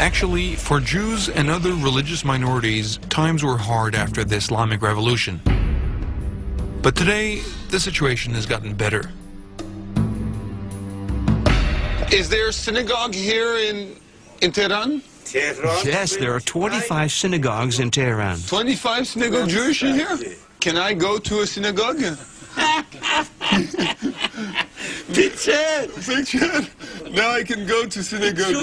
Actually, for Jews and other religious minorities, times were hard after the Islamic Revolution. But today, the situation has gotten better. Is there a synagogue here in Tehran? Yes, there are 25 synagogues in Tehran. 25 synagogue Jewish in here? Can I go to a synagogue? Picture! Picture! Now I can go to synagogue.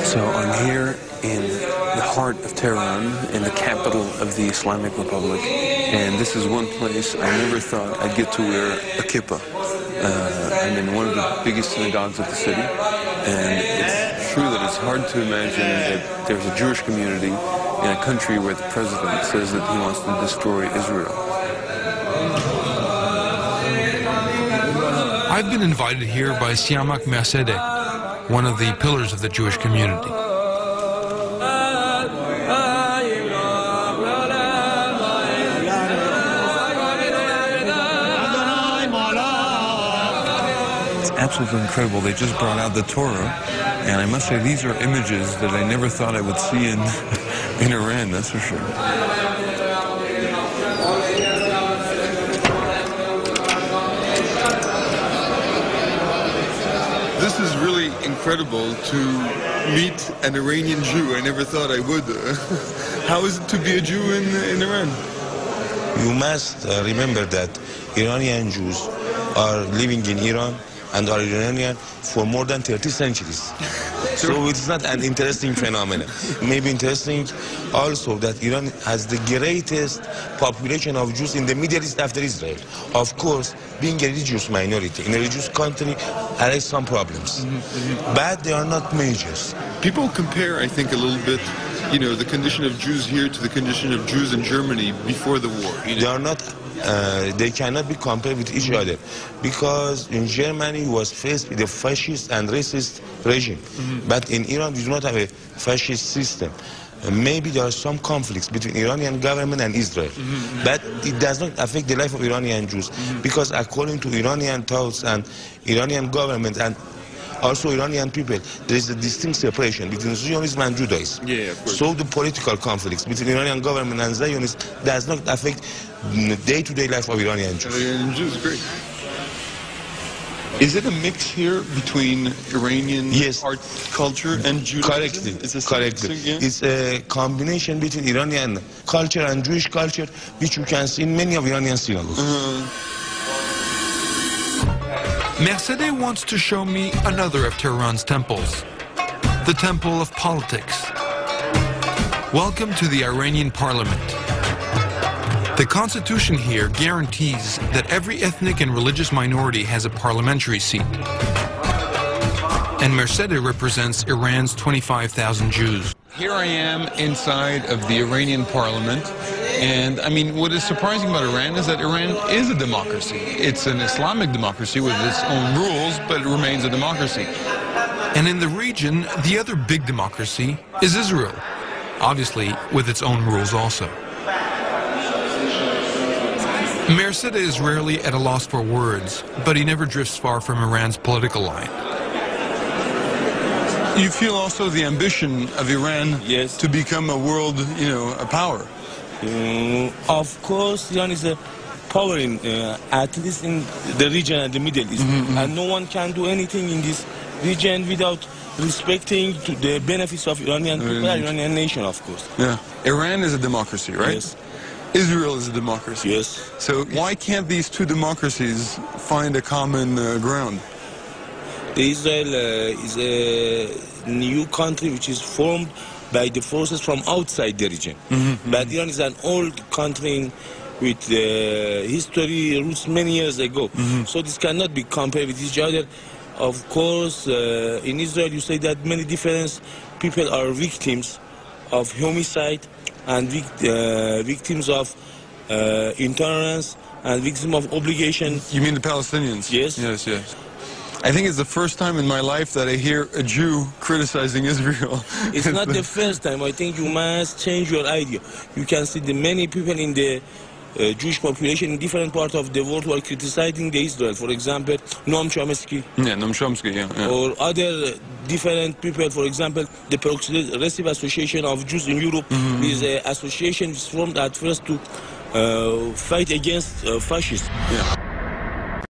So I'm here in the heart of Tehran, in the capital of the Islamic Republic, and this is one place I never thought I'd get to wear a kippah. I'm in one of the biggest synagogues of the city, and it's true that it's hard to imagine that there's a Jewish community in a country where the president says that he wants to destroy Israel. I've been invited here by Siamak Mercede, one of the pillars of the Jewish community. It's absolutely incredible. They just brought out the Torah, and I must say these are images that I never thought I would see in Iran, that's for sure. This is really incredible to meet an Iranian Jew. I never thought I would. How is it to be a Jew in Iran? You must remember that Iranian Jews are living in Iran and are Iranian for more than 30 centuries. So it's not an interesting phenomenon. Maybe interesting also that Iran has the greatest population of Jews in the Middle East after Israel. Of course, being a religious minority in a religious country has some problems, but they are not majors. People compare, I think, a little bit, you know, the condition of Jews here to the condition of Jews in Germany before the war. You know? They are not. They cannot be compared with each other, because in Germany was faced with a fascist and racist regime, but in Iran we do not have a fascist system. Maybe there are some conflicts between Iranian government and Israel, but it does not affect the life of Iranian Jews, because according to Iranian thoughts and Iranian government and also Iranian people, there is a distinct separation between Zionism and Judaism. Yeah, of course. So the political conflicts between Iranian government and Zionists does not affect the day-to-day life of Iranian Jews. Iranian Jews, great. Is it a mix here between Iranian art culture and Judaism? Correctly. Correctly. Yeah? It's a combination between Iranian culture and Jewish culture, which you can see in many of Iranian synagogues. Mercede wants to show me another of Tehran's temples, the Temple of Politics. Welcome to the Iranian parliament. The constitution here guarantees that every ethnic and religious minority has a parliamentary seat. And Mercede represents Iran's 25,000 Jews. Here I am inside of the Iranian parliament, and I mean, what is surprising about Iran is that Iran is a democracy. It's an Islamic democracy with its own rules, but it remains a democracy. And in the region, the other big democracy is Israel, obviously with its own rules also. Mercede is rarely at a loss for words, but he never drifts far from Iran's political line. You feel also the ambition of Iran to become a world, you know, a power. Of course, Iran is a power in, at least in the region and the Middle East. And no one can do anything in this region without respecting the benefits of Iranian people and Iranian nation, of course. Yeah. Iran is a democracy, right? Yes. Israel is a democracy. Yes. So why can't these two democracies find a common ground? Israel is a new country which is formed by the forces from outside the region. But Iran is an old country with history roots many years ago. So this cannot be compared with each other. Of course, in Israel you say that many different people are victims of homicide and victims of intolerance and victims of obligation. You mean the Palestinians? Yes. Yes, yes. I think it's the first time in my life that I hear a Jew criticizing Israel. It's not the first time. I think you must change your idea. You can see the many people in the Jewish population in different parts of the world who are criticizing Israel. For example, Noam Chomsky. Yeah, Noam Chomsky, yeah. Or other different people. For example, the Progressive Association of Jews in Europe is an association formed at first to fight against fascism. Yeah.